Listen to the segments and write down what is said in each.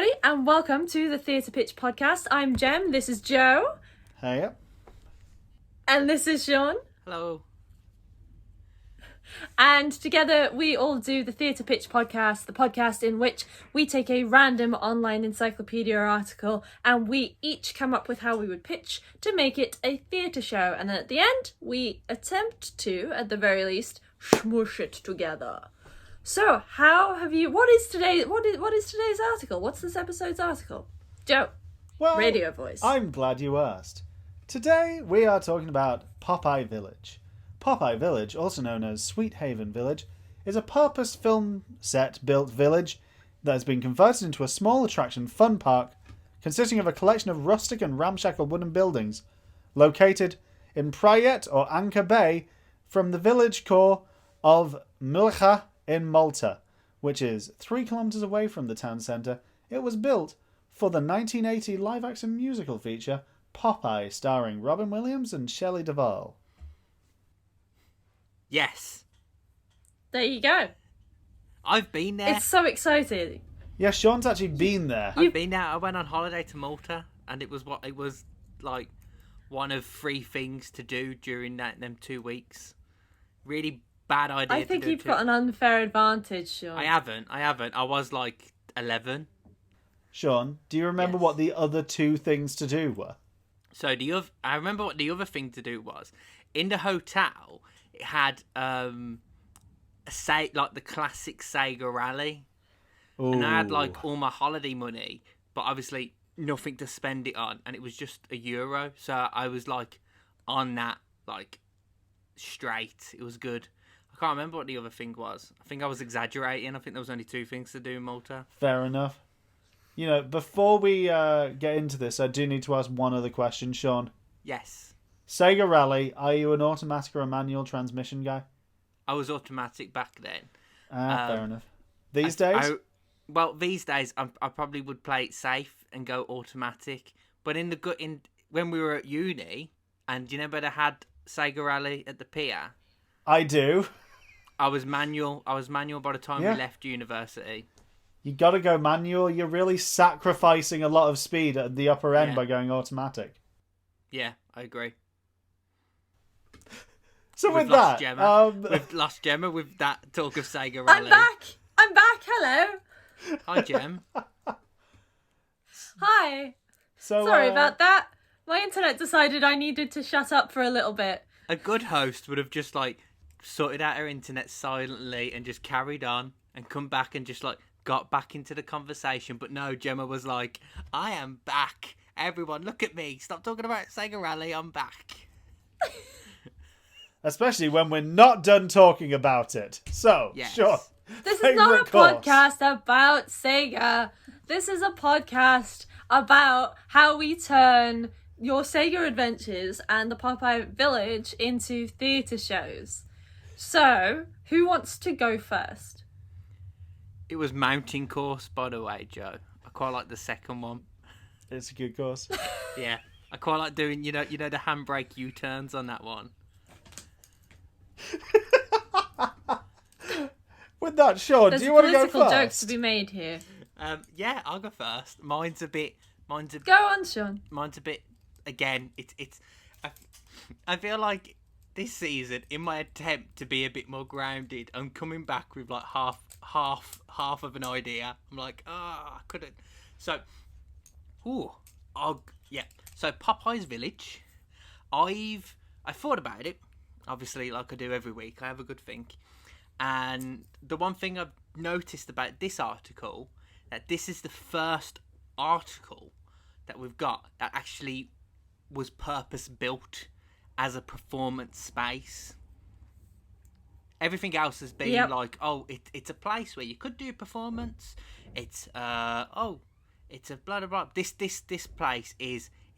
everybody, and welcome to the Theatre Pitch podcast. I'm Jem, this is Joe. Hey. And this is Sean. Hello. And together we all do the Theatre Pitch podcast, the podcast in which we take a random online encyclopedia article and we each come up with how we would pitch to make it a theatre show. And then at the end, we attempt to, at the very least, smush it together. So, what is today's article? What's this episode's article? Joe, Well, radio voice. I'm glad you asked. Today we are talking about Popeye Village. Popeye Village, also known as Sweet Haven Village, is a purpose film set built village that has been converted into a small attraction fun park consisting of a collection of rustic and ramshackle wooden buildings located in Prayet or Anchor Bay from the village core of Mulcha in Malta, which is 3 kilometres away from the town centre. It was built for the 1980 live-action musical feature Popeye, starring Robin Williams and Shelley Duvall. Yes. There you go. I've been there. It's so exciting. Yeah, Sean's actually been there. I've been there. I went on holiday to Malta, and it was like one of 3 things to do during them 2 weeks. Really bad idea. I think you've got an unfair advantage, Sean. I haven't. I was like 11. Sean, do you remember what the other 2 things to do were? So I remember what the other thing to do was. In the hotel, it had the classic Sega rally. Ooh. And I had like all my holiday money, but obviously nothing to spend it on, and it was just €1. So I was like on that like straight. It was good. I can't remember what the other thing was. I think I was exaggerating. I think there was only 2 things to do in Malta. Fair enough. You know, before we get into this, I do need to ask one other question, Sean. Yes. Sega Rally, are you an automatic or a manual transmission guy? I was automatic back then. Fair enough. These days? These days, I probably would play it safe and go automatic. But when we were at uni, and you remember they had Sega Rally at the pier? I do. I was manual. I was manual by the time we left university. You gotta go manual. You're really sacrificing a lot of speed at the upper end by going automatic. Yeah, I agree. So we've lost Gemma with that talk of Sega Rally. I'm back. Hello. Hi, Gem. Hi. Sorry about that. My internet decided I needed to shut up for a little bit. A good host would have just like sorted out her internet silently and just carried on and come back and just like got back into the conversation. But no, Gemma was like, I am back. Everyone, look at me. Stop talking about Sega Rally. I'm back. Especially when we're not done talking about it. So, yes. Sure. This is not a podcast about Sega. This is a podcast about how we turn your Sega adventures and the Popeye Village into theatre shows. So, who wants to go first? It was Mountain Course, by the way, Joe. I quite like the second one. It's a good course. Yeah. I quite like doing, you know the handbrake U-turns on that one. With that, Sean, do you want to go first? There's political jokes to be made here. Yeah, I'll go first. Mine's a bit. Go on, Sean. Mine's a bit. Again, it's. I feel like this season, in my attempt to be a bit more grounded, I'm coming back with like half of an idea. I'm like, I couldn't. So, So Popeye's Village. I thought about it. Obviously, like I do every week, I have a good think. And the one thing I've noticed about this article, that this is the first article that we've got that actually was purpose-built as a performance space. Everything else has been like, it's a place where you could do a performance. It's, it's a blah, blah, blah. This place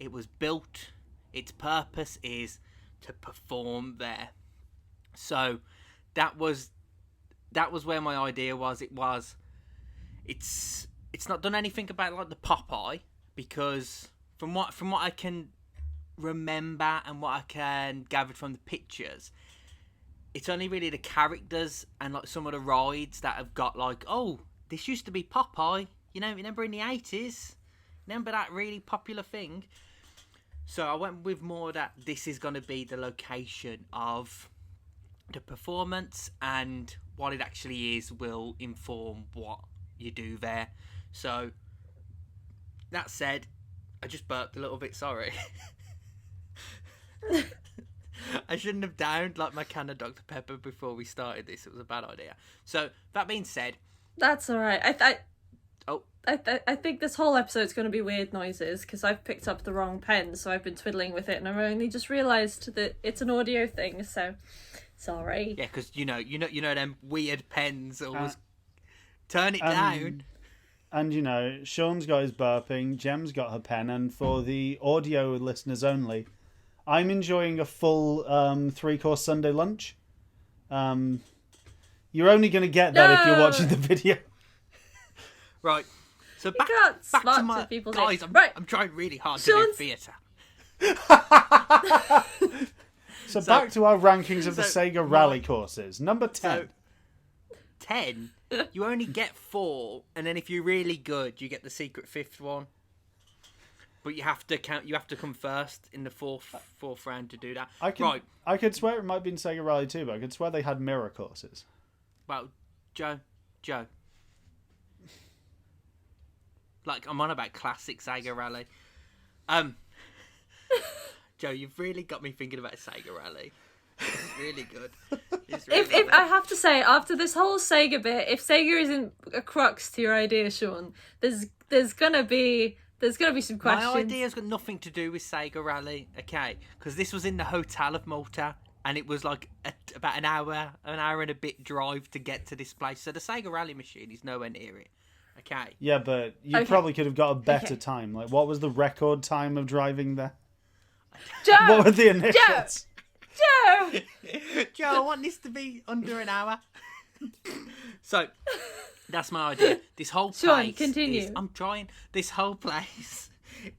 it was built, its purpose is to perform there. So that was where my idea was. It's not done anything about like the Popeye, because from what I can remember and what I can gather from the pictures, it's only really the characters and like some of the rides that have got like, oh, this used to be Popeye. remember in the 80s? Remember that really popular thing? So I went with more that this is going to be the location of the performance, and what it actually is will inform what you do there. So, that said, I just burped a little bit, sorry. I shouldn't have downed like my can of Dr. Pepper before we started this. It was a bad idea. So, that being said... That's alright. I think this whole episode's going to be weird noises because I've picked up the wrong pen, so I've been twiddling with it, and I've only just realised that it's an audio thing, so sorry. Yeah, because you know them weird pens always turn it down. And Sean's got his burping, Gem's got her pen, and for the audio listeners only, I'm enjoying a full 3-course Sunday lunch. You're only going to get that if you're watching the video. Right. So back to my guys. I'm trying really hard to do theatre. So back to our rankings of the Sega Rally courses. Number 10. 10. You only get 4, and then if you're really good, you get the secret 5th one. But you have to count. You have to come first in the fourth round to do that. I could swear it might be in Sega Rally 2, but I could swear they had mirror courses. Well, Joe. Like, I'm on about classic Sega Rally. Joe, you've really got me thinking about Sega Rally. It's really good. If I have to say, after this whole Sega bit, if Sega isn't a crux to your idea, Sean, there's gonna be some questions. My idea's got nothing to do with Sega Rally, okay? Because this was in the Hotel of Malta, and it was like about an hour and a bit drive to get to this place. So the Sega Rally machine is nowhere near it. Okay. Yeah, but you probably could have got a better time. Like, what was the record time of driving there? Joe! What were the initials? Joe! Joe, I want this to be under an hour. So, that's my idea. This whole place Sean, continue. I'm trying. This whole place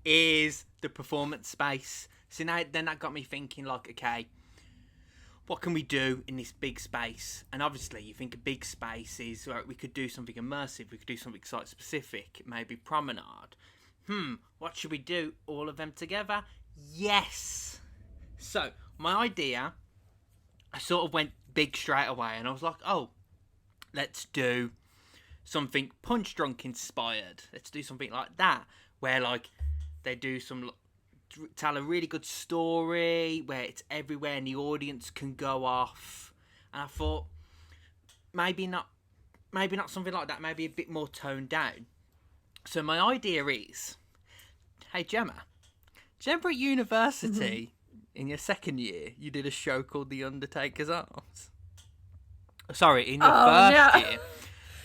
is the performance space. So now, then that got me thinking, like, okay, what can we do in this big space? And obviously, you think a big space is, right, we could do something immersive, we could do something site-specific, maybe promenade. What should we do? All of them together? Yes! So, my idea, I sort of went big straight away, and I was like, oh, let's do something Punch Drunk inspired. Let's do something like that, where, like, they do tell a really good story where it's everywhere and the audience can go off. And I thought maybe not something like that, maybe a bit more toned down. So my idea is, hey Gemma, do you remember at university in your second year you did a show called The Undertaker's Arms? Sorry, in your first year.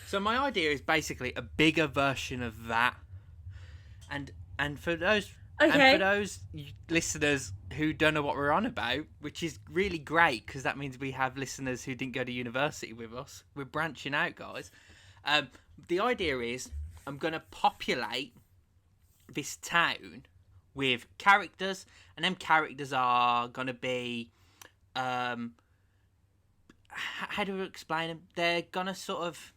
So my idea is basically a bigger version of that. And for those And for those listeners who don't know what we're on about, which is really great because that means we have listeners who didn't go to university with us. We're branching out, guys. The idea is I'm going to populate this town with characters, and them characters are going to be... how do we explain them? They're going to sort of...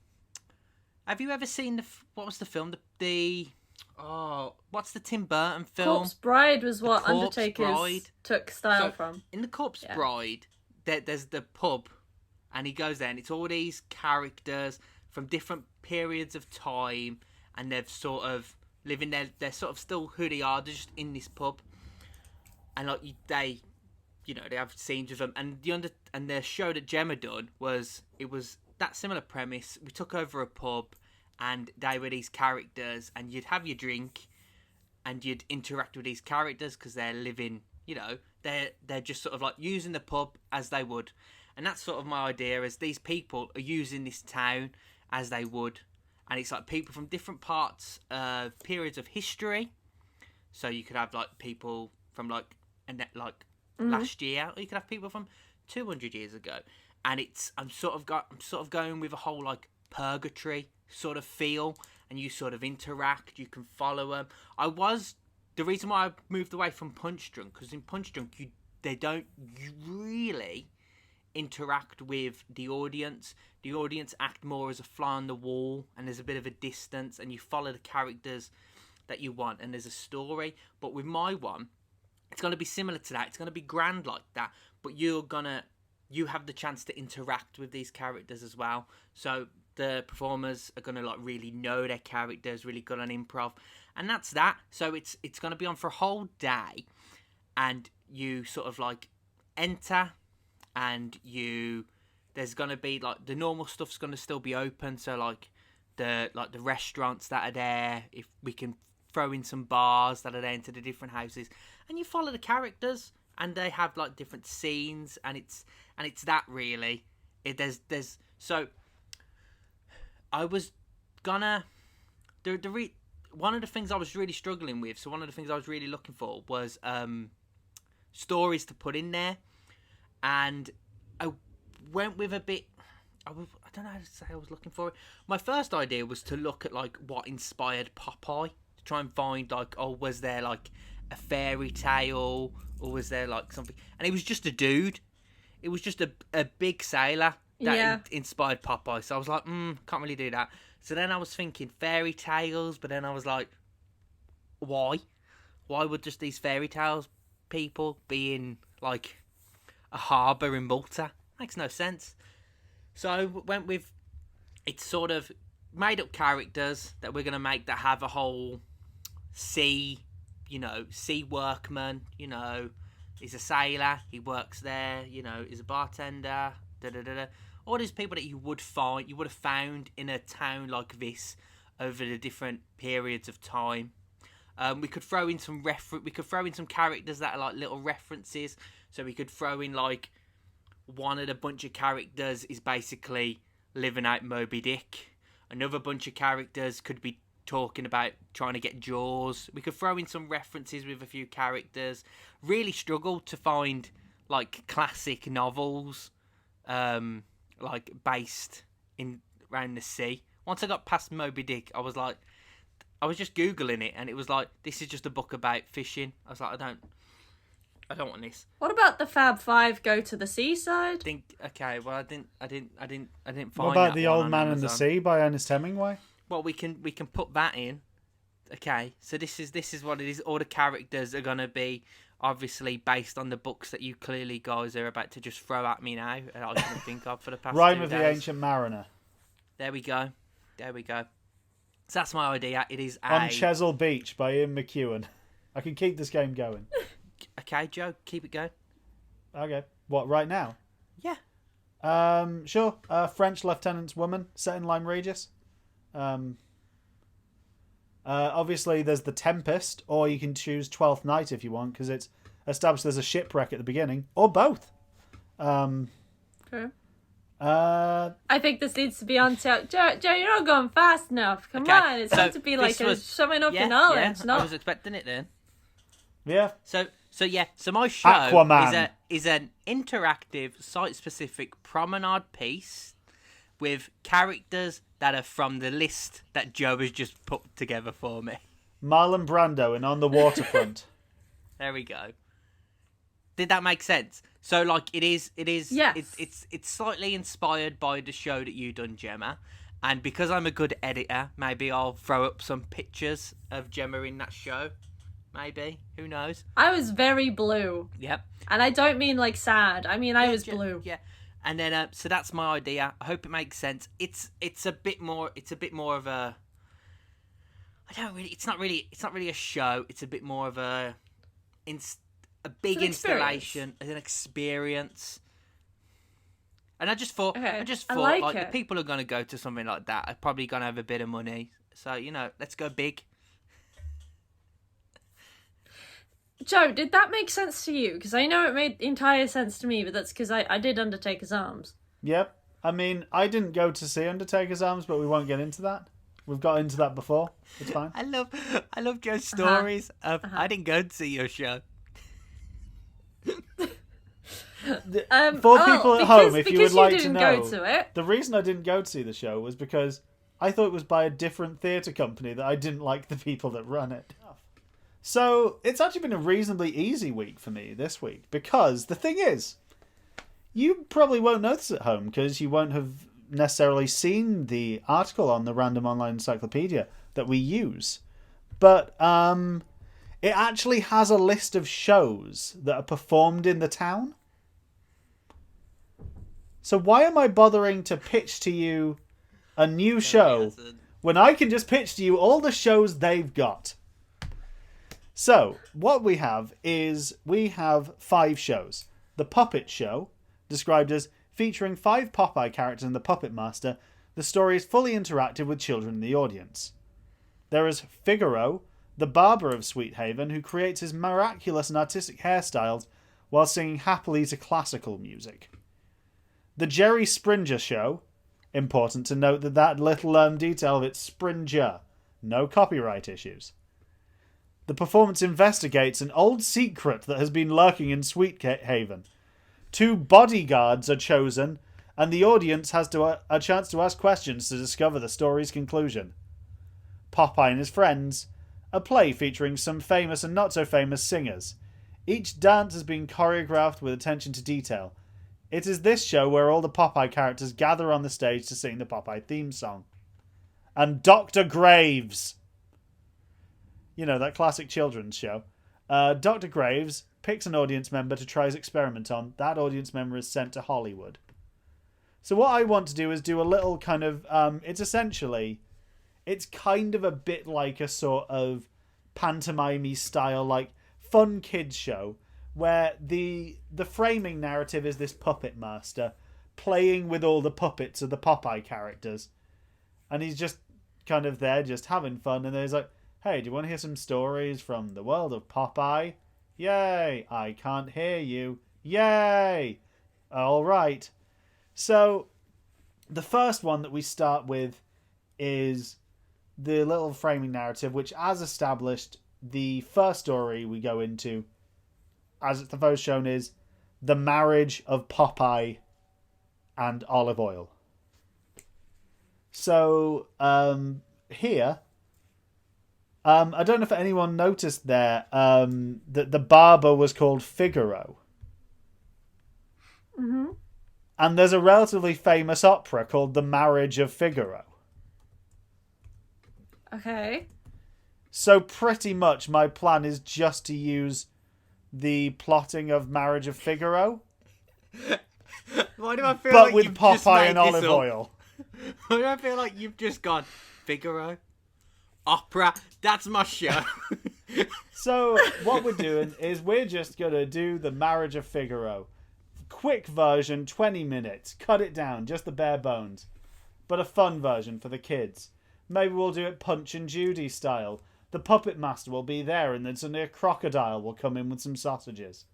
Have you ever seen what was the film? What's the Tim Burton film? Corpse Bride was what Undertaker's took style from. In the Corpse Bride, there's the pub, and he goes there, and it's all these characters from different periods of time, and they've sort of living there. They're sort of still who they are. They're just in this pub, and like they have scenes with them. And the show that Gemma done was that similar premise. We took over a pub, and they were these characters, and you'd have your drink, and you'd interact with these characters because they're living, they're just sort of like using the pub as they would. And that's sort of my idea, is these people are using this town as they would. And it's like people from different periods of history. So you could have like people from last year, or you could have people from 200 years ago. And I'm sort of going with a whole like purgatory sort of feel, and you sort of interact, you can follow them. The reason why I moved away from Punch Drunk, because in Punch Drunk they don't really interact with the audience. The audience act more as a fly on the wall, and there's a bit of a distance, and you follow the characters that you want, and there's a story. But with my one, it's going to be similar to that. It's going to be grand like that, but you have the chance to interact with these characters as well. So the performers are going to like really know their characters, really good on improv, and that's that. So it's going to be on for a whole day, and you sort of like enter, and there's going to be like the normal stuff's going to still be open. So like the restaurants that are there, if we can throw in some bars that are there into the different houses, and you follow the characters, and they have like different scenes, and it's that really. So I was gonna one of the things I was really struggling with. So one of the things I was really looking for was stories to put in there, and I went with a bit. I don't know how to say I was looking for it. My first idea was to look at like what inspired Popeye, to try and find like, oh, was there like a fairy tale, or was there like something? And it was just a dude. It was just a big sailor that inspired Popeye. So I was like, can't really do that. So then I was thinking fairy tales, but then I was like, why? Why would just these fairy tales people be in like a harbour in Malta? Makes no sense. So I went with, it's sort of made up characters that we're going to make that have a whole sea workman, he's a sailor, he works there, he's a bartender, all these people that you would have found in a town like this over the different periods of time. We could throw in some characters that are like little references. So we could throw in like one of the bunch of characters is basically living out Moby Dick. Another bunch of characters could be talking about trying to get Jaws. We could throw in some references with a few characters. Really struggled to find like classic novels like based in around the sea. Once I got past Moby Dick, I was just Googling it, and it was like, this is just a book about fishing. I was like, I don't want this. What about the Fab Five go to the seaside? Okay, well, I didn't find. What about that The one Old on Man and Amazon. the Sea by Ernest Hemingway? Well, we can put that in. Okay, so this is what it is. All the characters are gonna be obviously based on the books that you clearly guys are about to just throw at me now, and I couldn't think of for the past Rhyme 2 of days. the Ancient Mariner. There we go. So that's my idea. It is On Chesil Beach by Ian McEwan. I can keep this game going. Okay, Joe, keep it going. Okay. What, right now? Yeah. Sure. French Lieutenant's Woman, set in Lyme Regis. Obviously, there's The Tempest, or you can choose Twelfth Night if you want, because it's established there's a shipwreck at the beginning, or both. True. Uh, I think this needs to be on Joe, you're not going fast enough. Come Okay, on, it's so meant to be like showing off your knowledge. Yeah, not... I was expecting it then. yeah. So my show Aquaman. is an interactive, site-specific promenade piece with characters that are from the list that Joe has just put together for me. Marlon Brando in On the Waterfront. There we go. Did that make sense? So, like, it is. Yes. It's slightly inspired by the show that you done, Gemma. And because I'm a good editor, maybe I'll throw up some pictures of Gemma in that show. Maybe. Who knows? I was very blue. Yep. And I don't mean like sad. I mean I was blue. Yeah. And then so that's my idea. I hope it makes sense. It's a bit more of a it's not really a show. It's a bit more of a big installation, an experience. And I just thought like the people who are going to go to something like that are probably going to have a bit of money. So, let's go big. Joe, did that make sense to you? Because I know it made entire sense to me, but that's because I did Undertaker's Arms. Yep. I mean, I didn't go to see Undertaker's Arms, but we won't get into that. We've got into that before. It's fine. I love Joe's stories of I didn't go to see your show. For people at home, if you would like to know, go to it. The reason I didn't go to see the show was because I thought it was by a different theatre company that I didn't like the people that run it. So it's actually been a reasonably easy week for me this week, because the thing is, You probably won't notice at home because you won't have necessarily seen the article on the Random Online Encyclopedia that we use. But it actually has a list of shows that are performed in the town. So why am I bothering to pitch to you a new show when I can just pitch to you all the shows they've got? So, what we have is, we have 5 shows. The Puppet Show, described as featuring 5 Popeye characters and the Puppet Master, the story is fully interactive with children in the audience. There is Figaro, the barber of Sweet Haven, who creates his miraculous and artistic hairstyles while singing happily to classical music. The Jerry Springer Show, important to note that little detail of it's Springer, no copyright issues. The performance investigates an old secret that has been lurking in Sweet Haven. 2 bodyguards are chosen, and the audience has a chance to ask questions to discover the story's conclusion. Popeye and His Friends, a play featuring some famous and not so famous singers. Each dance has been choreographed with attention to detail. It is this show where all the Popeye characters gather on the stage to sing the Popeye theme song. And Dr. Graves. You know, that classic children's show. Dr. Graves picks an audience member to try his experiment on. That audience member is sent to Hollywood. So what I want to do is do a little kind of... It's kind of a bit like a sort of pantomime style, like, fun kids show, where the framing narrative is this puppet master playing with all the puppets of the Popeye characters. And he's just kind of there, just having fun, and he's like, hey, do you want to hear some stories from the world of Popeye? Yay! I can't hear you. Yay! Alright. So, the first one that we start with is the little framing narrative, which, as established, the first story we go into, as it's the first shown, is the marriage of Popeye and Olive Oyl. So, here... I don't know if anyone noticed there that the barber was called Figaro. Mm-hmm. And there's a relatively famous opera called The Marriage of Figaro. Okay. So pretty much my plan is just to use the plotting of Marriage of Figaro. Why do I feel but like with you've just Popeye made and this Olive up? Oyl. Why do I feel like you've just gone, Figaro? Opera, that's my show. So what we're doing is we're just going to do The Marriage of Figaro. Quick version, 20 minutes. Cut it down, just the bare bones. But a fun version for the kids. Maybe we'll do it Punch and Judy style. The puppet master will be there, and then suddenly a crocodile will come in with some sausages.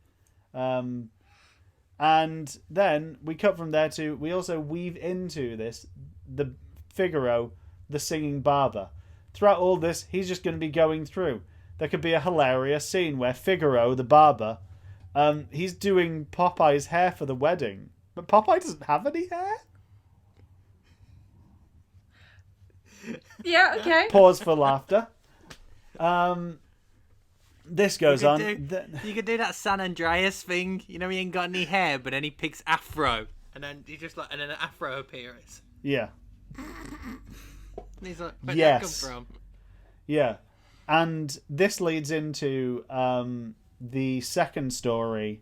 And then we cut from there to... We also weave into this the Figaro, the singing barber. Throughout all this, he's just going to be going through. There could be a hilarious scene where Figaro, the barber, he's doing Popeye's hair for the wedding. But Popeye doesn't have any hair? Yeah, okay. Pause for laughter. This goes on. You could do that San Andreas thing. You know, he ain't got any hair, but then he picks afro. And then he just and then an afro appears. Yeah. And he's like, where'd Yes. that come from? Yeah. And this leads into the second story.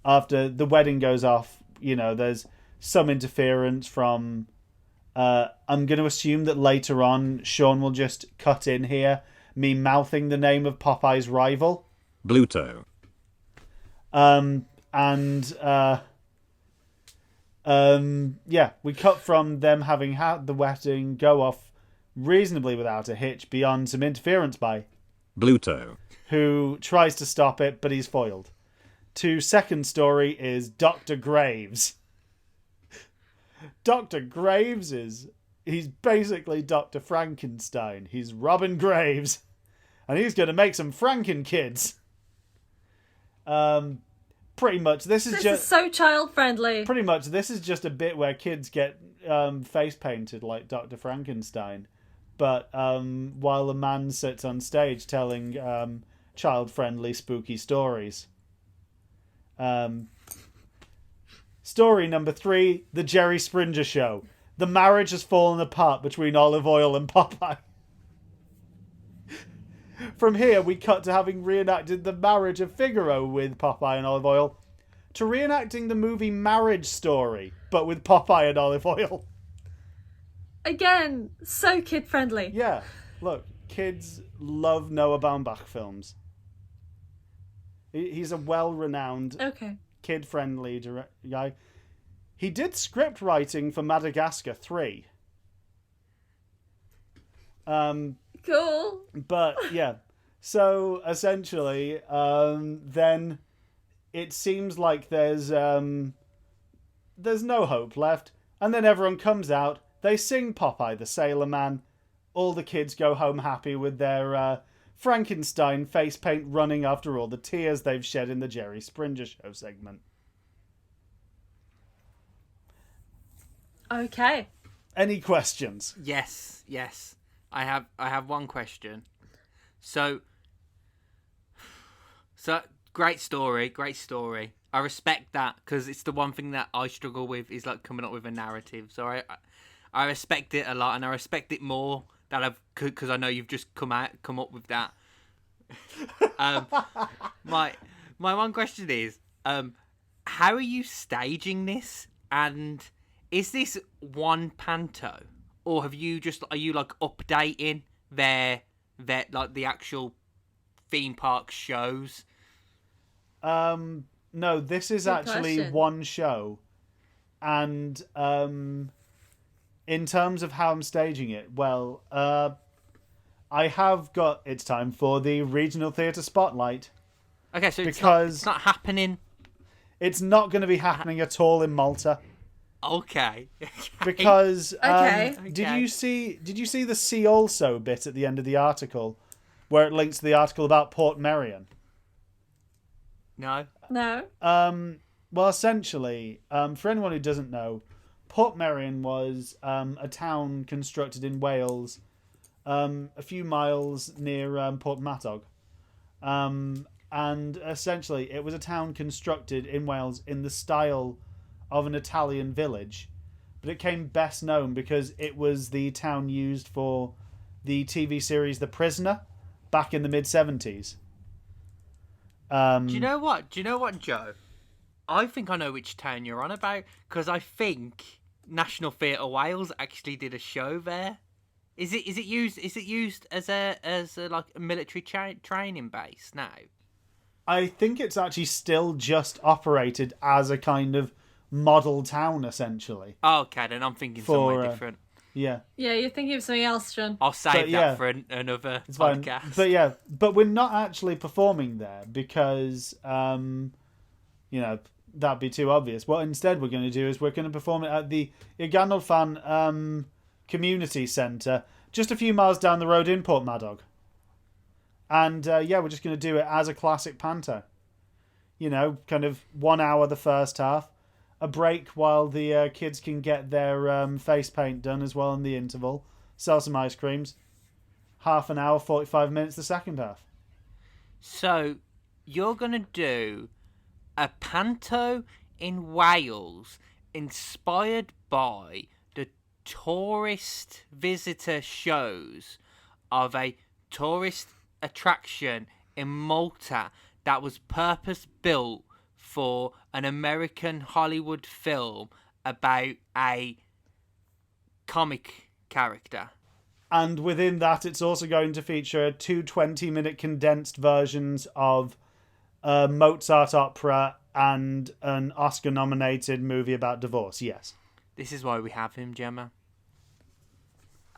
After the wedding goes off, you know, there's some interference from... I'm going to assume that later on, Sean will just cut in here, me mouthing the name of Popeye's rival. Bluto. Yeah, we cut from them having had the wedding go off reasonably without a hitch beyond some interference by Bluto. who tries to stop it, but he's foiled. To second story is Dr. Graves. Dr. Graves he's basically Dr. Frankenstein. He's Robin Graves. And he's going to make some Franken kids. Pretty much, this is so child friendly. Pretty much, this is just a bit where kids get face painted like Dr. Frankenstein. But while a man sits on stage telling child-friendly, spooky stories. Story number 3, The Jerry Springer Show. The marriage has fallen apart between Olive Oyl and Popeye. From here, we cut to having reenacted the marriage of Figaro with Popeye and Olive Oyl, to reenacting the movie Marriage Story, but with Popeye and Olive Oyl. Again, so kid-friendly. Yeah, look, kids love Noah Baumbach films. He's a well-renowned, Okay. kid-friendly guy. He did script writing for Madagascar 3. Cool. But yeah, so essentially, then it seems like there's no hope left, and then everyone comes out. They sing Popeye the Sailor Man. All the kids go home happy with their Frankenstein face paint running after all the tears they've shed in the Jerry Springer Show segment. Okay. Any questions? Yes. I have one question. So great story. I respect that, because it's the one thing that I struggle with, is like coming up with a narrative. So I respect it a lot, and I respect it more that because I know you've just come up with that. My one question is, how are you staging this, and is this one panto, or are you like updating their like the actual theme park shows? No, this is Good actually question. one show, and in terms of how I'm staging it, well, I have got it's time for the regional theatre spotlight. Okay, so Because- it's not happening. It's not going to be happening at all in Malta. Okay. Because Okay. did Okay. you see the see also bit at the end of the article where it links to the article about Port Merion? No. No. Well, essentially, for anyone who doesn't know, Port Merion was a town constructed in Wales, a few miles near Port Matog. And essentially, it was a town constructed in Wales in the style of an Italian village, but it came best known because it was the town used for the TV series The Prisoner back in the mid-70s. Do you know what, Joe? I think I know which town you're on about, because I think National Theatre Wales actually did a show there. Is it used as a like a military training base now? I think it's actually still just operated as a kind of model town, essentially. Oh, okay, then I'm thinking For, somewhere different. Yeah. Yeah, you're thinking of something else, John. I'll save But, that yeah. for another It's fine. podcast. But yeah, but we're not actually performing there because, that'd be too obvious. What instead we're going to do is we're going to perform it at the Iganolfan Community Centre, just a few miles down the road in Port Madog. And we're just going to do it as a classic panto. Kind of 1 hour the first half, a break while the kids can get their face paint done as well in the interval, sell some ice creams, half an hour, 45 minutes the second half. So, you're going to do a panto in Wales inspired by the tourist visitor shows of a tourist attraction in Malta that was purpose-built for an American Hollywood film about a comic character. And within that, it's also going to feature 2 20-minute condensed versions of a Mozart opera and an Oscar-nominated movie about divorce. Yes. This is why we have him, Gemma.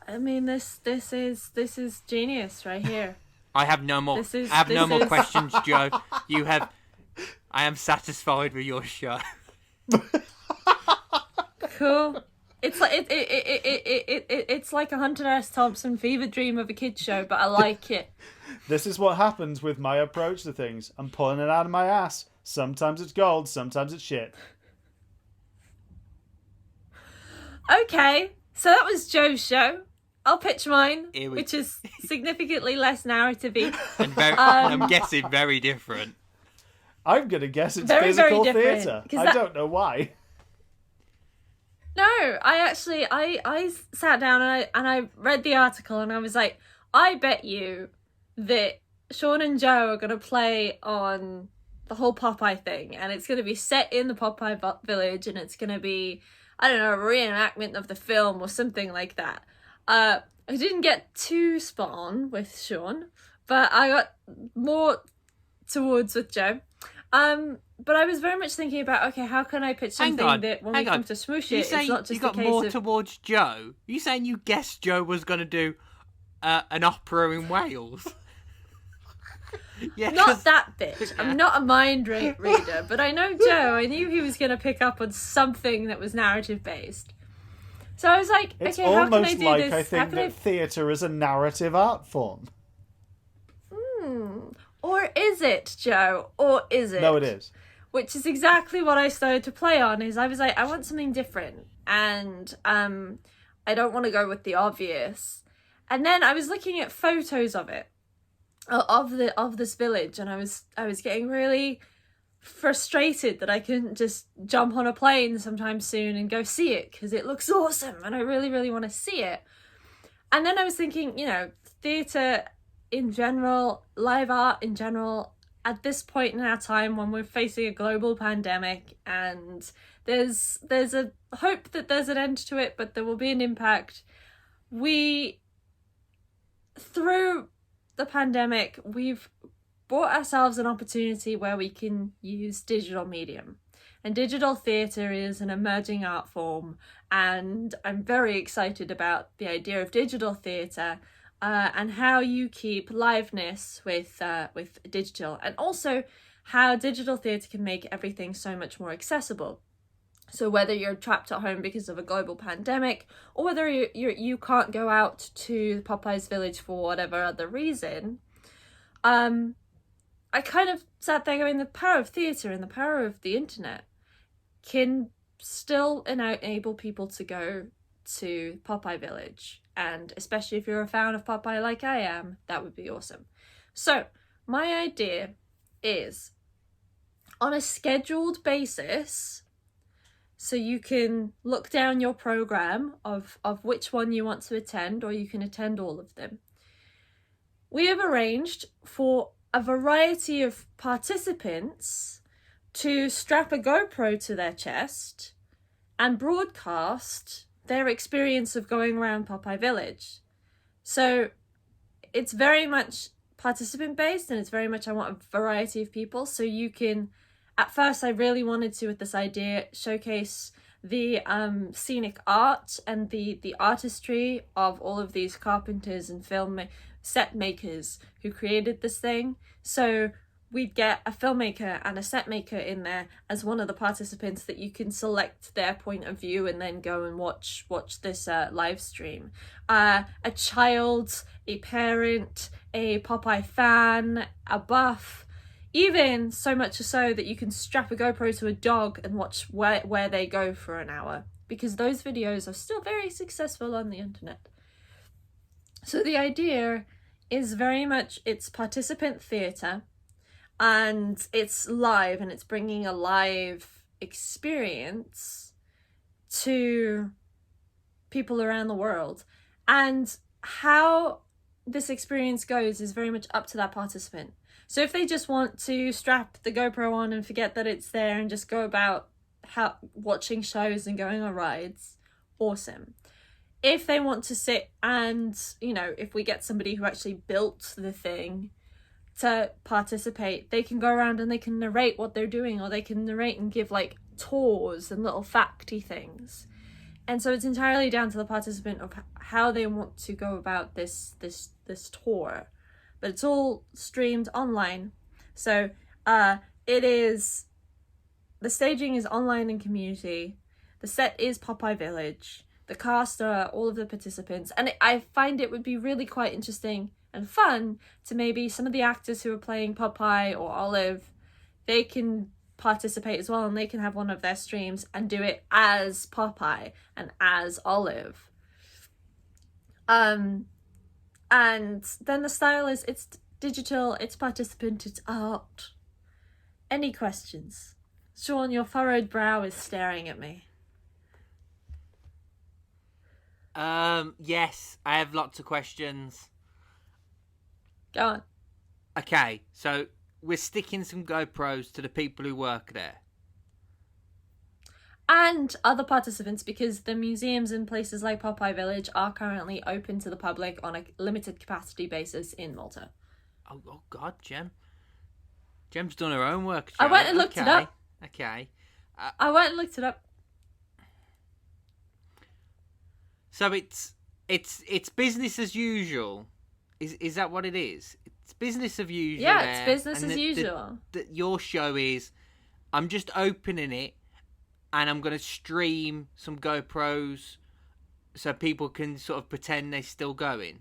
I mean, this is genius right here. I have no more. This is- I have no this more is- questions, Joe. You have. I am satisfied with your show. Cool. It's like it's like a Hunter S. Thompson fever dream of a kids show, but I like it. This is what happens with my approach to things. I'm pulling it out of my ass. Sometimes it's gold, sometimes it's shit. Okay, so that was Joe's show. I'll pitch mine, Here we- which is significantly less narrative-y. And very, I'm guessing very different. I'm going to guess it's Very, very physical different, theatre. 'cause I that- don't know why. No, I sat down and I read the article and I was like, I bet you that Sean and Joe are gonna play on the whole Popeye thing, and it's gonna be set in the Popeye Village, and it's gonna be, I don't know, a reenactment of the film or something like that. I didn't get too spot on with Sean, but I got more towards with Joe. But I was very much thinking about, okay, how can I pitch something that when we come to smoosh it, it's not just you got a case more of... towards Joe. You saying you guessed Joe was going to do an opera in Wales? Yeah, Not that bit. I'm not a mind reader, but I know Joe. I knew he was going to pick up on something that was narrative based. So I was like, It's okay, how can I almost do like this? I think that theatre is a narrative art form. Or is it, Joe? Or is it? No, it is. Which is exactly what I started to play on. Is I was like, I want something different, and I don't want to go with the obvious. And then I was looking at photos of it, of this village, and I was getting really frustrated that I couldn't just jump on a plane sometime soon and go see it, because it looks awesome and I really, really want to see it. And then I was thinking, theatre in general, live art in general, at this point in our time when we're facing a global pandemic, and there's a hope that there's an end to it, but there will be an impact. Through the pandemic, we've brought ourselves an opportunity where we can use digital medium. And digital theatre is an emerging art form, and I'm very excited about the idea of digital theatre and how you keep liveness with digital, and also how digital theatre can make everything so much more accessible. So whether you're trapped at home because of a global pandemic, or whether you can't go out to Popeye's Village for whatever other reason, I kind of sat there going, the power of theatre and the power of the internet can still enable people to go to Popeye Village. And especially if you're a fan of Popeye like I am, that would be awesome. So my idea is, on a scheduled basis, so you can look down your program of which one you want to attend, or you can attend all of them. We have arranged for a variety of participants to strap a GoPro to their chest and broadcast their experience of going around Popeye Village. So it's very much participant based, and it's very much, I want a variety of people. So you can, at first I really wanted to, with this idea, showcase the scenic art and the artistry of all of these carpenters and set makers who created this thing. So we'd get a filmmaker and a set maker in there as one of the participants that you can select their point of view and then go and watch this live stream. A child, a parent, a Popeye fan, a buff, even so much so that you can strap a GoPro to a dog and watch where they go for an hour, because those videos are still very successful on the internet. So the idea is very much, it's participant theatre, and it's live, and it's bringing a live experience to people around the world. And how this experience goes is very much up to that participant. So if they just want to strap the GoPro on and forget that it's there and just go about watching shows and going on rides, awesome. If they want to sit and, if we get somebody who actually built the thing to participate, they can go around and they can narrate what they're doing, or they can narrate and give like tours and little facty things. And so it's entirely down to the participant of how they want to go about this tour. But it's all streamed online. So the staging is online in community. The set is Popeye Village. The cast are all of the participants. And I find it would be really quite interesting and fun to maybe some of the actors who are playing Popeye or Olive, they can participate as well, and they can have one of their streams and do it as Popeye and as Olive. And then the style is, it's digital, it's participant, it's art. Any questions? Sean, your furrowed brow is staring at me. Yes, I have lots of questions. Go on. Okay, so we're sticking some GoPros to the people who work there. And other participants, because the museums in places like Popeye Village are currently open to the public on a limited capacity basis in Malta. Oh God, Gem's done her own work. I went and looked it up. Okay. I went and looked it up. So it's business as usual. Is that what it is? It's business as usual. Yeah, there, it's business and as usual. Your show is, I'm just opening it, and I'm going to stream some GoPros so people can sort of pretend they're still going.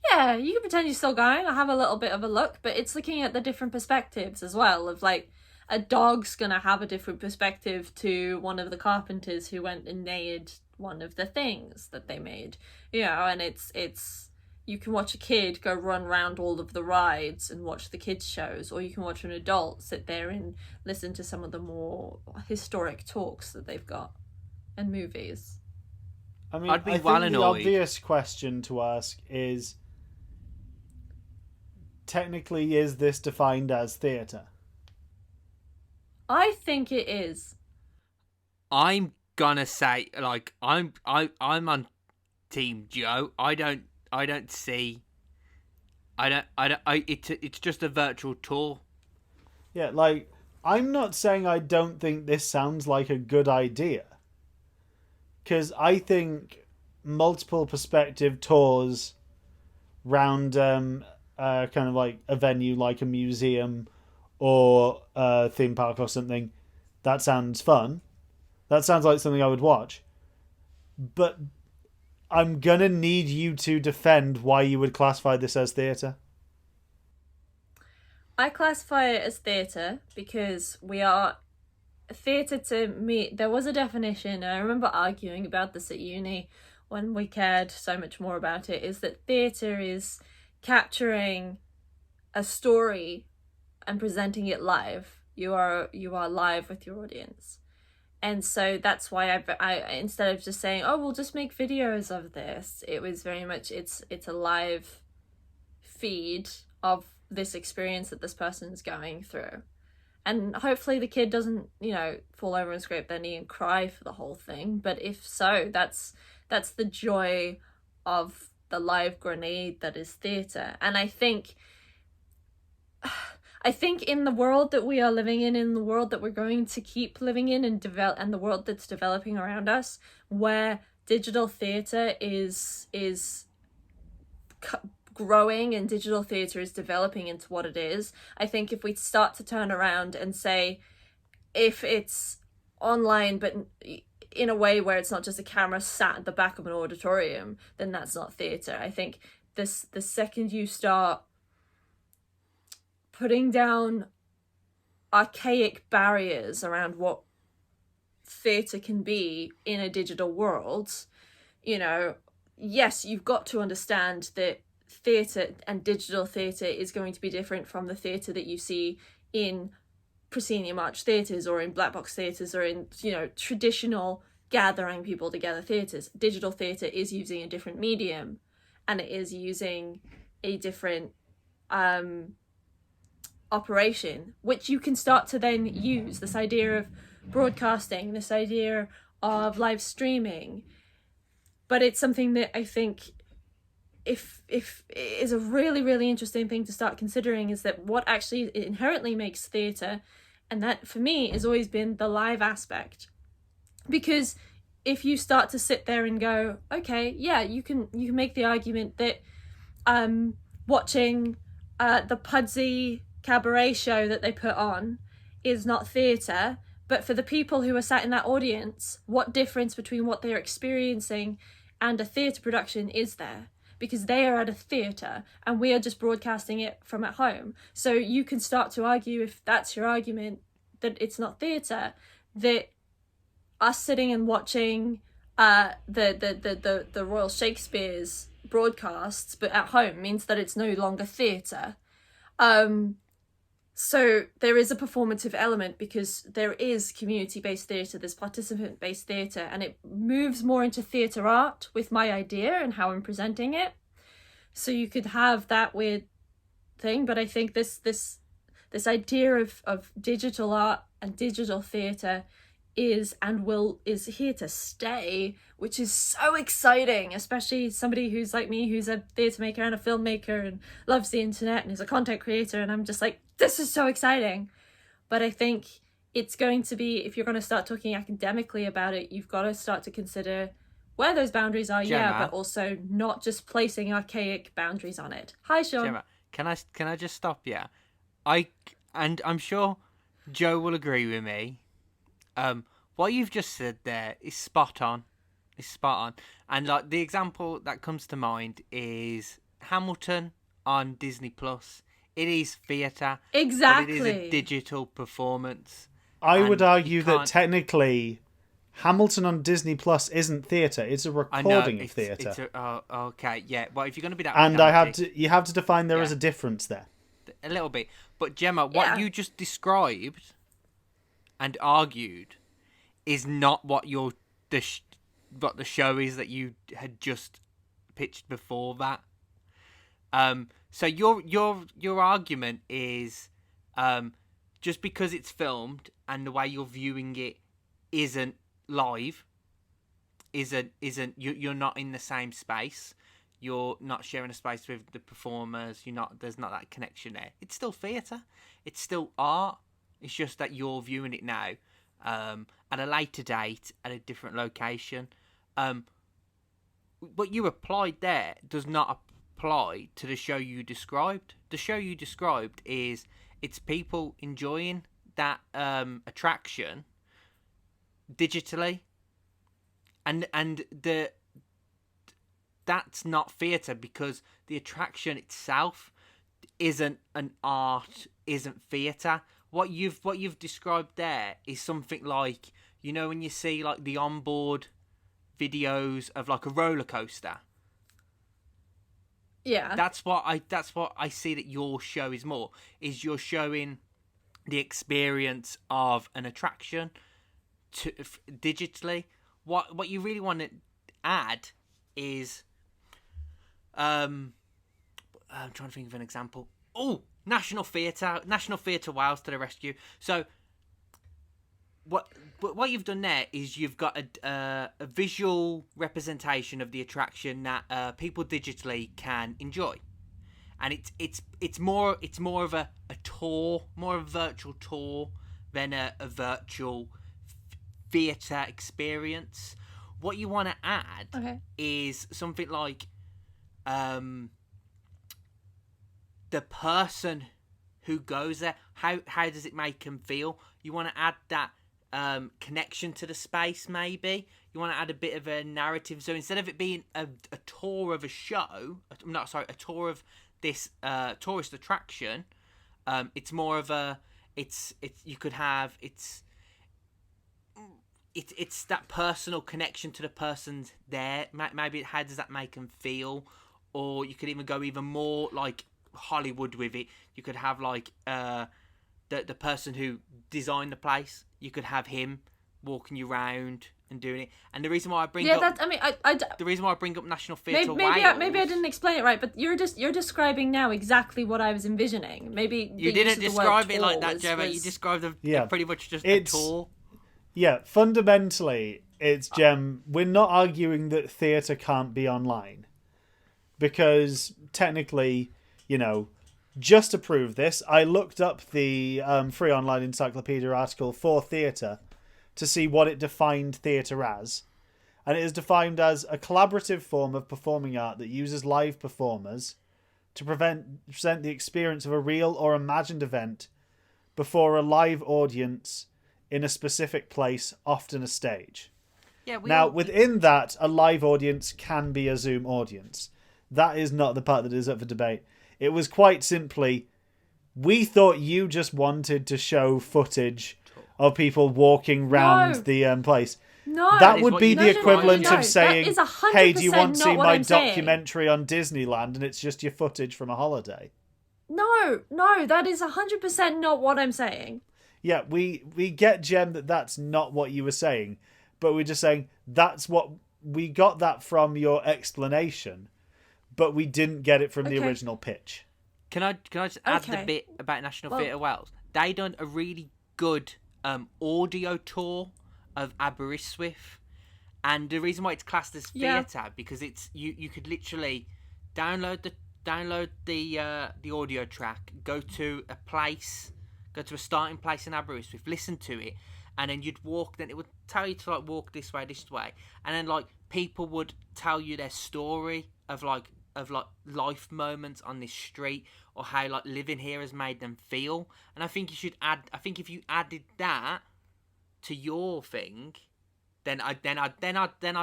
Yeah, you can pretend you're still going. I have a little bit of a look, but it's looking at the different perspectives as well. Of like, a dog's gonna have a different perspective to one of the carpenters who went and made one of the things that they made. You know, and it's you can watch a kid go run around all of the rides and watch the kids shows, or you can watch an adult sit there and listen to some of the more historic talks that they've got and movies. I mean, I'd be I think well the annoyed. obvious question to ask is, technically, is this defined as theatre? I think it is. I'm gonna say, like, I'm on Team Joe. It's just a virtual tour. Yeah, like, I'm not saying I don't think this sounds like a good idea. Because I think multiple perspective tours round kind of like a venue like a museum or a theme park or something, that sounds fun. That sounds like something I would watch. But I'm gonna need you to defend why you would classify this as theatre. I classify it as theatre because we are theatre to me. There was a definition, and I remember arguing about this at uni when we cared so much more about it, is that theatre is capturing a story and presenting it live. You are live with your audience. And so that's why I instead of just saying, oh, we'll just make videos of this, it was very much it's a live feed of this experience that this person's going through. And hopefully the kid doesn't, fall over and scrape their knee and cry for the whole thing. But if so, that's the joy of the live grenade that is theatre. And I think in the world that we are living in the world that we're going to keep living in and the world that's developing around us, where digital theatre is growing and digital theatre is developing into what it is, I think if we start to turn around and say, if it's online but in a way where it's not just a camera sat at the back of an auditorium, then that's not theatre. I think the second you start putting down archaic barriers around what theatre can be in a digital world, yes, you've got to understand that theatre and digital theatre is going to be different from the theatre that you see in proscenium arch theatres or in black box theatres or in, traditional gathering people together theatres. Digital theatre is using a different medium, and it is using a different operation, which you can start to then use. This idea of broadcasting, this idea of live streaming, but it's something that I think if is a really, really interesting thing to start considering, is that what actually inherently makes theatre, and that for me has always been the live aspect. Because if you start to sit there and go, okay, yeah, you can make the argument that watching the Pudsey cabaret show that they put on is not theatre, but for the people who are sat in that audience, what difference between what they're experiencing and a theatre production is there? Because they are at a theatre and we are just broadcasting it from at home. So you can start to argue, if that's your argument, that it's not theatre, that us sitting and watching the Royal Shakespeare's broadcasts but at home means that it's no longer theatre. So there is a performative element because there is community-based theatre, there's participant-based theatre, and it moves more into theatre art with my idea and how I'm presenting it. So you could have that weird thing, but I think this idea of digital art and digital theatre is here to stay, which is so exciting, especially somebody who's like me, who's a theatre maker and a filmmaker and loves the internet and is a content creator, and I'm just like, this is so exciting. But I think it's going to be, if you're going to start talking academically about it, you've got to start to consider where those boundaries are, Gemma, but also not just placing archaic boundaries on it. Hi, Sean. Gemma, can I just stop you? I'm sure Joe will agree with me. What you've just said there is spot on. And like the example that comes to mind is Hamilton on Disney Plus. It is theatre. Exactly. But it is a digital performance. I would argue that technically Hamilton on Disney Plus isn't theatre, it's a recording of theatre. Okay, yeah. Well, if you're going to be that you have to define there is a difference there. A little bit. But Gemma, what you just described and argued is not what the show is that you had just pitched before that. So your argument is just because it's filmed and the way you're viewing it isn't live, you're not in the same space. You're not sharing a space with the performers. There's not that connection there. It's still theatre. It's still art. It's just that you're viewing it now at a later date at a different location. What you applied there does not apply to the show you described. The show you described it's people enjoying that attraction digitally, and that's not theatre because the attraction itself isn't an art, isn't theatre. What you've described there is something like, when you see like the onboard videos of like a roller coaster. Yeah. That's what I see that your show is more. Is you're showing the experience of an attraction digitally. What you really want to add is I'm trying to think of an example. Oh, National Theatre Wales to the rescue. So what you've done there is you've got a visual representation of the attraction that people digitally can enjoy, and it's more of a tour, more of a virtual tour than a virtual theatre experience. What you want to add is something like the person who goes there, how does it make them feel? You want to add that connection to the space, maybe. You want to add a bit of a narrative. So instead of it being a tour of a show, a tour of this tourist attraction, it's more of it's that personal connection to the person's there. Maybe how does that make them feel? Or you could even go even more like Hollywood with it. You could have like the person who designed the place. You could have him walking you around and doing it. And the reason why I bring up the reason why I bring up National Theatre Wales, maybe I didn't explain it right, but you're describing now exactly what I was envisioning. Maybe you didn't describe it like that, Gemma. You described pretty much just a tour. Yeah, fundamentally, it's Gem. We're not arguing that theatre can't be online, because technically, just to prove this, I looked up the free online encyclopedia article for theatre to see what it defined theatre as. And it is defined as a collaborative form of performing art that uses live performers to present the experience of a real or imagined event before a live audience in a specific place, often a stage. Within that, a live audience can be a Zoom audience. That is not the part that is up for debate. It was quite simply, we thought you just wanted to show footage of people walking round the place. No, that would be the equivalent of saying, hey, do you want to see my documentary on Disneyland? And it's just your footage from a holiday. No, that is 100% not what I'm saying. Yeah, we get, Jem, that's not what you were saying, but we're just saying that's what we got that from your explanation, but we didn't get it from the Okay. original pitch. Can I just add the Okay. bit about National Well- Theatre Wales? They done a really good audio tour of Aberystwyth, and the reason why it's classed as Yeah. theatre because it's you could literally download the audio track, go to a starting place in Aberystwyth, listen to it, and then you'd walk. Then it would tell you to like walk this way, and then like people would tell you their story of life moments on this street, or how like living here has made them feel. And I think you should add. I think if you added that to your thing, then I'd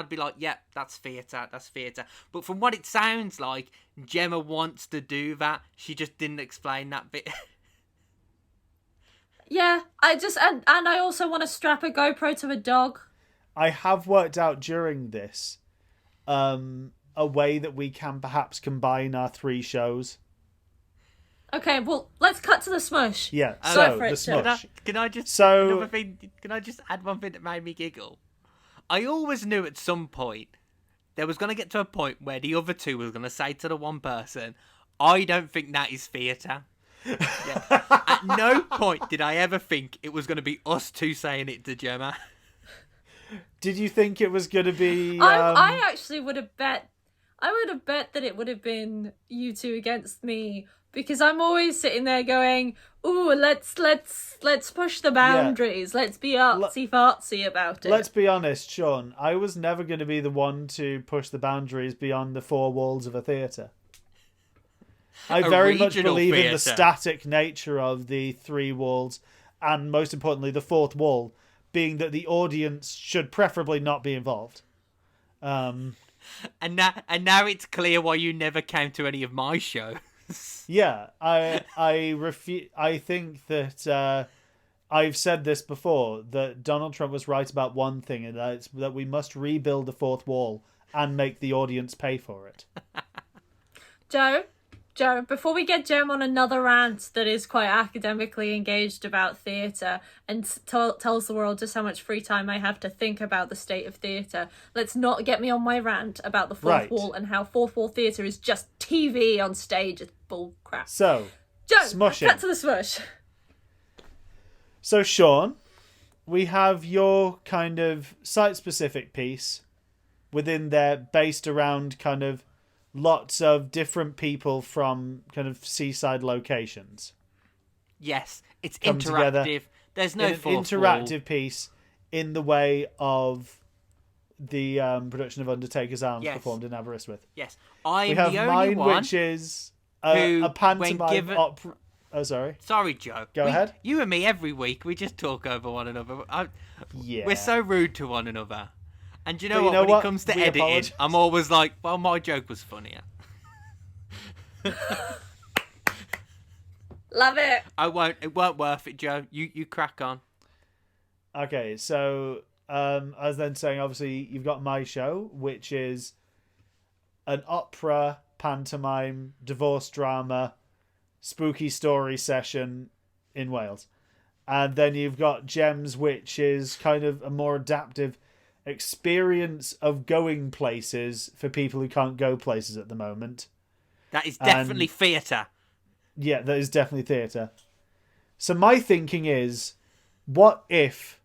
be like, yeah, that's theatre. But from what it sounds like, Gemma wants to do that. She just didn't explain that bit. Yeah, and I also want to strap a GoPro to a dog. I have worked out during this a way that we can perhaps combine our 3 shows. Okay, well, let's cut to the smush. Yeah, Go so for it, the Jem. smush. Can I just So- another thing? Can I just add one thing that made me giggle? I always knew at some point there was going to get to a point where the other two was going to say to the one person, "I don't think that is theatre." Yeah. At no point did I ever think it was going to be us two saying it to Gemma. Did you think it was going to be... I actually would have bet. I would have bet that it would have been you two against me, because I'm always sitting there going, "Ooh, let's push the boundaries. Let's be artsy fartsy about it." Let's be honest, Sean. I was never going to be the one to push the boundaries beyond the 4 walls of a theatre. I A very much regional believe in the theatre. static nature of the 3 walls, and most importantly, the 4th wall, being that the audience should preferably not be involved. And now it's clear why you never came to any of my shows. Yeah, I think that I've said this before, that Donald Trump was right about one thing, and that it's that we must rebuild the 4th wall and make the audience pay for it. Joe, before we get Jem on another rant that is quite academically engaged about theatre and tells the world just how much free time I have to think about the state of theatre, let's not get me on my rant about the 4th Right. wall and how 4th wall theatre is just TV on stage. It's bull crap. So, Joe, smushing. cut to the smush. So, Sean, we have your kind of site-specific piece within there based around kind of lots of different people from kind of seaside locations. Yes, it's Come together interactive. There's In no an fourth interactive wall. piece in the way of the production of Undertaker's Arms Yes. performed in Aberystwyth. Yes, I'm We have the only mine, one. which is who, a pantomime when given- opera. Oh, sorry. Sorry, Joe. Go ahead. You and me every week. We just talk over one another. Yeah. We're so rude to one another. And do you know But what? you know When what? it comes to We editing, apologise. I'm always like, well, my joke was funnier. Love it. It weren't worth it, Joe. You crack on. Okay, so I was then saying, obviously, you've got my show, which is an opera, pantomime, divorce drama, spooky story session in Wales. And then you've got Gems, which is kind of a more adaptive experience of going places for people who can't go places at the moment. That is definitely theatre. Yeah, that is definitely theatre. So my thinking is, what if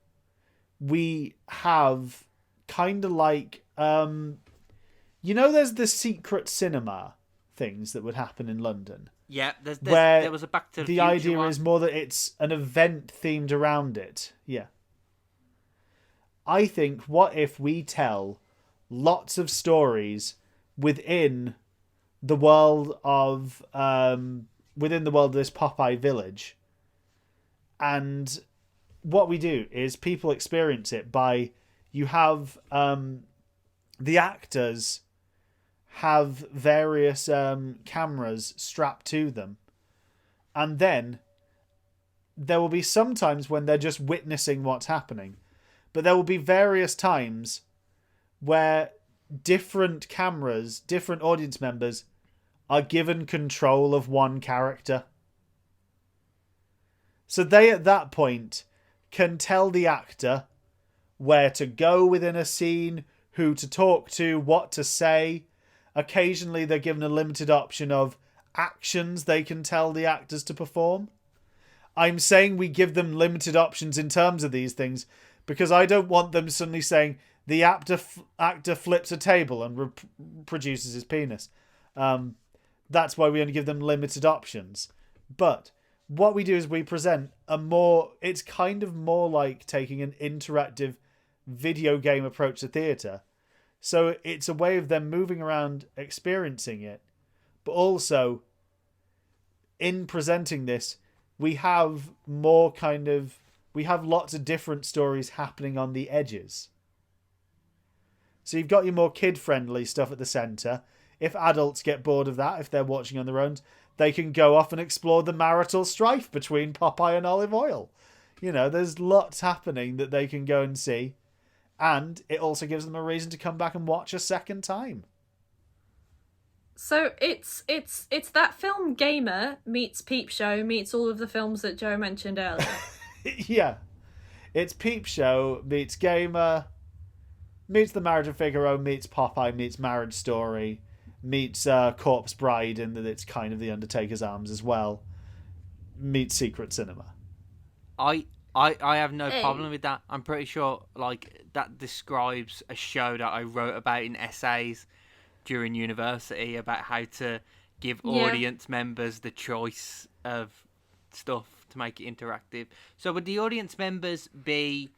we have kind of like, there's the secret cinema things that would happen in London. Yeah, Where there was a Back to the The Future idea one. is more that it's an event themed around it. Yeah. I think, what if we tell lots of stories within the world of this Popeye Village, and what we do is people experience it by, you have the actors have various cameras strapped to them, and then there will be some times when they're just witnessing what's happening, but there will be various times where different cameras, different audience members are given control of one character. So they, at that point, can tell the actor where to go within a scene, who to talk to, what to say. Occasionally they're given a limited option of actions they can tell the actors to perform. I'm saying we give them limited options in terms of these things because I don't want them suddenly saying the actor flips a table and produces his penis. That's why we only give them limited options. But what we do is we present it's kind of more like taking an interactive video game approach to theatre. So it's a way of them moving around, experiencing it. But also, in presenting this, we have lots of different stories happening on the edges. So you've got your more kid-friendly stuff at the centre. If adults get bored of that, if they're watching on their own, they can go off and explore the marital strife between Popeye and Olive Oyl. You know, there's lots happening that they can go and see. And it also gives them a reason to come back and watch a second time. So it's that film Gamer meets Peep Show meets all of the films that Joe mentioned earlier. Yeah. It's Peep Show meets Gamer, meets The Marriage of Figaro, meets Popeye, meets Marriage Story, meets Corpse Bride, and that it's kind of The Undertaker's Arms as well, meets Secret Cinema. I have no problem with that. I'm pretty sure that describes a show that I wrote about in essays during university about how to give audience members the choice of stuff to make it interactive. So would the audience members be...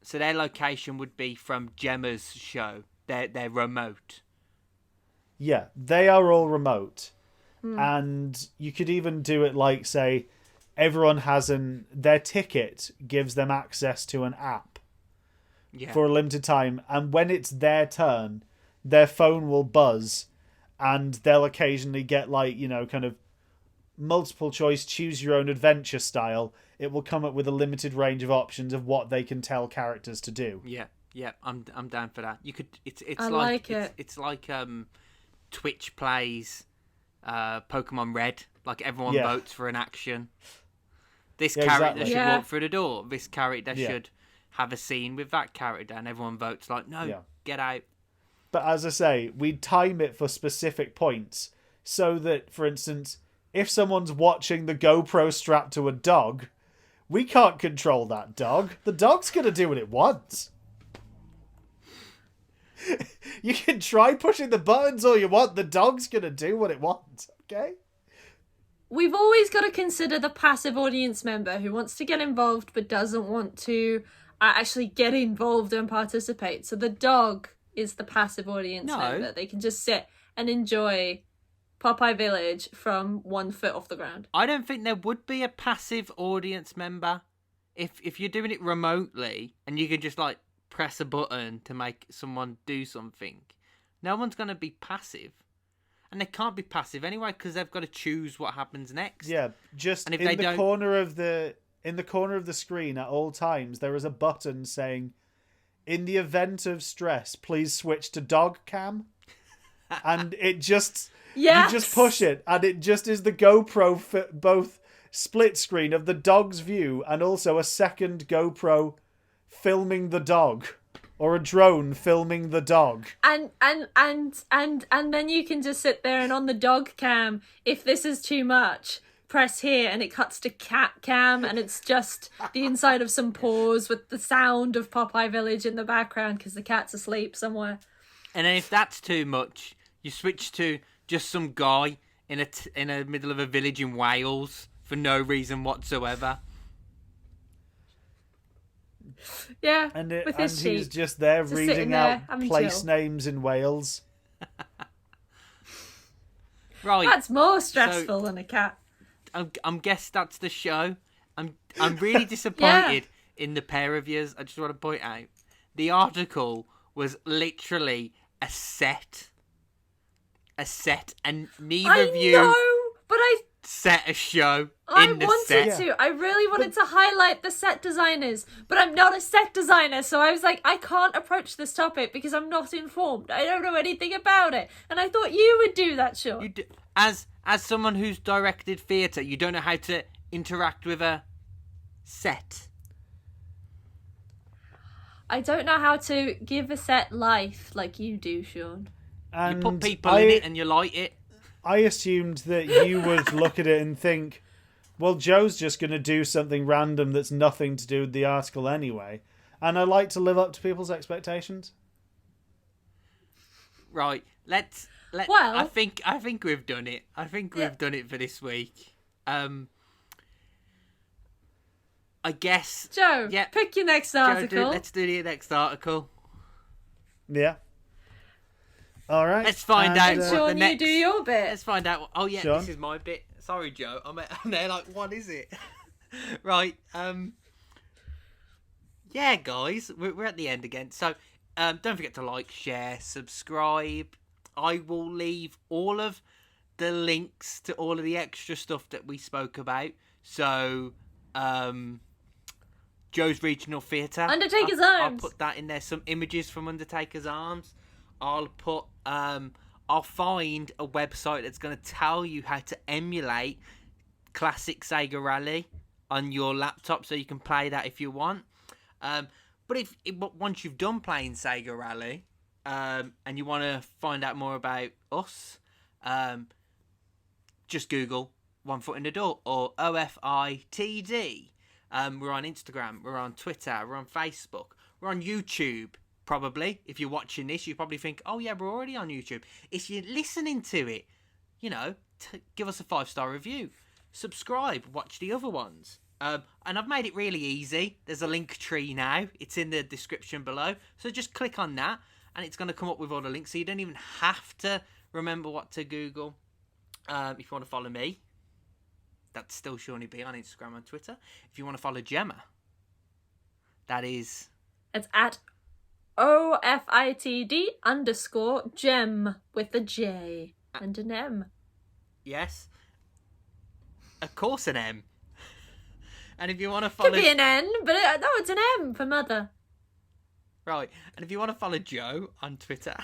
So their location would be from Gemma's show. They're remote. Yeah, they are all remote. And you could even do it like, say, everyone has their ticket gives them access to an app for a limited time. And when it's their turn, their phone will buzz and they'll occasionally get kind of multiple choice, choose your own adventure style. It will come up with a limited range of options of what they can tell characters to do. Yeah, I'm down for that. You could it's like Twitch plays Pokemon Red. Like everyone votes for an action. This character should walk through the door. This character should have a scene with that character, and everyone votes get out. But as I say, we time it for specific points so that, for instance, if someone's watching the GoPro strapped to a dog, we can't control that dog. The dog's going to do what it wants. You can try pushing the buttons all you want. The dog's going to do what it wants, okay? We've always got to consider the passive audience member who wants to get involved but doesn't want to actually get involved and participate. So the dog is the passive audience member. They can just sit and enjoy Popeye Village from 1 foot off the ground. I don't think there would be a passive audience member if you're doing it remotely and you can just press a button to make someone do something. No one's going to be passive. And they can't be passive anyway because they've got to choose what happens next. Yeah, just in the corner of the screen at all times there is a button saying, "In the event of stress, please switch to dog cam." And it just you just push it and it just is the GoPro both split screen of the dog's view and also a second GoPro filming the dog. Or a drone filming the dog. And then you can just sit there and on the dog cam, if this is too much, press here and it cuts to cat cam and it's just the inside of some paws with the sound of Popeye Village in the background because the cat's asleep somewhere. And then if that's too much, you switch to just some guy in a middle of a village in Wales for no reason whatsoever. Yeah, and he's just there just reading out place names in Wales. Right, that's more stressful than a cat. I'm guess that's the show. I'm really disappointed in the pair of yous. I just want to point out the article was literally a set, and neither of you but I set a show. I really wanted to highlight the set designers, but I'm not a set designer, so I was like, I can't approach this topic because I'm not informed. I don't know anything about it, and I thought you would do that, Sean. As someone who's directed theatre, you don't know how to interact with a set? I don't know how to give a set life like you do, Sean. And You put people in it and you light it. I assumed that you would look at it and think, well, Joe's just going to do something random that's nothing to do with the article anyway. And I like to live up to people's expectations. Right. Let's. Well- I think we've done it. I think we've done it for this week. I guess. Joe, Yeah. pick your next Joe, article. let's do the next article. Yeah. All right. Let's find out. And what Sean, the next... you do your bit. Let's find out. Oh yeah, Sean? this is my bit. Sorry, Joe. I'm there. Like, what is it? Right. Yeah, guys, we're at the end again. So, don't forget to like, share, subscribe. I will leave all of the links to all of the extra stuff that we spoke about. So, Joe's Regional Theatre. Undertaker's I'll Arms. put that in there. Some images from Undertaker's Arms. I'll put. I'll find a website that's going to tell you how to emulate classic Sega Rally on your laptop, so you can play that if you want. But once you've done playing Sega Rally, and you want to find out more about us, just Google One Foot in the Door or OFITD. We're on Instagram, we're on Twitter, we're on Facebook, we're on YouTube. Probably, if you're watching this, you probably think, oh yeah, we're already on YouTube. If you're listening to it, give us a 5-star review. Subscribe, watch the other ones. And I've made it really easy. There's a link tree now. It's in the description below. So just click on that, and it's going to come up with all the links. So you don't even have to remember what to Google. If you want to follow me, that's still Shawnee B on Instagram and Twitter. If you want to follow Gemma, that is... It's at OFITD_gem with a J and an M. Yes. Of course an M. And if you want to follow... Could be an N, but no, it's an M for mother. Right. And if you want to follow Joe on Twitter...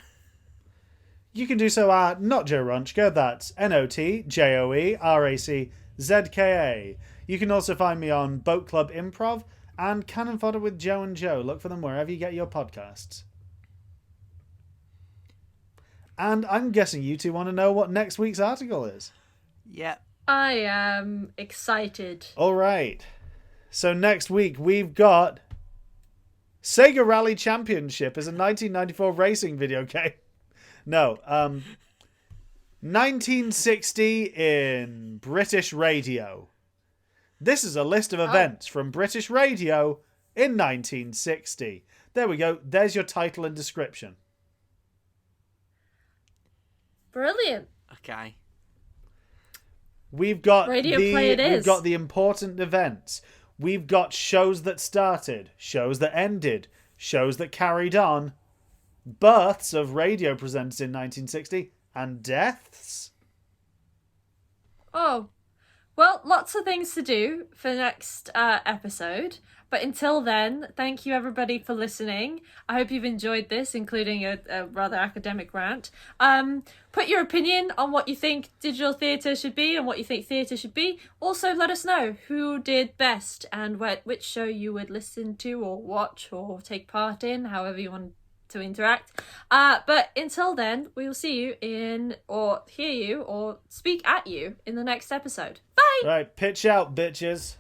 You can do so at Not Joe Runchka. That's NOTJOERACZKA. You can also find me on Boat Club Improv and Cannon Fodder with Joe and Joe. Look for them wherever you get your podcasts. And I'm guessing you two want to know what next week's article is. Yeah. I am excited. All right. So next week we've got Sega Rally Championship as a 1994 racing video game. No, 1960 in British radio. This is a list of events from British radio in 1960. There we go. There's your title and description. Brilliant. Okay. We've got Radio play it is. We've got the important events. We've got shows that started, shows that ended, shows that carried on, births of radio presenters in 1960, and deaths. Oh, well, lots of things to do for the next episode. But until then, thank you everybody for listening. I hope you've enjoyed this, including a rather academic rant. Put your opinion on what you think digital theatre should be and what you think theatre should be. Also, let us know who did best and which show you would listen to or watch or take part in, however you want to interact. But until then, we will see you or hear you or speak at you in the next episode. Bye! Right, pitch out, bitches.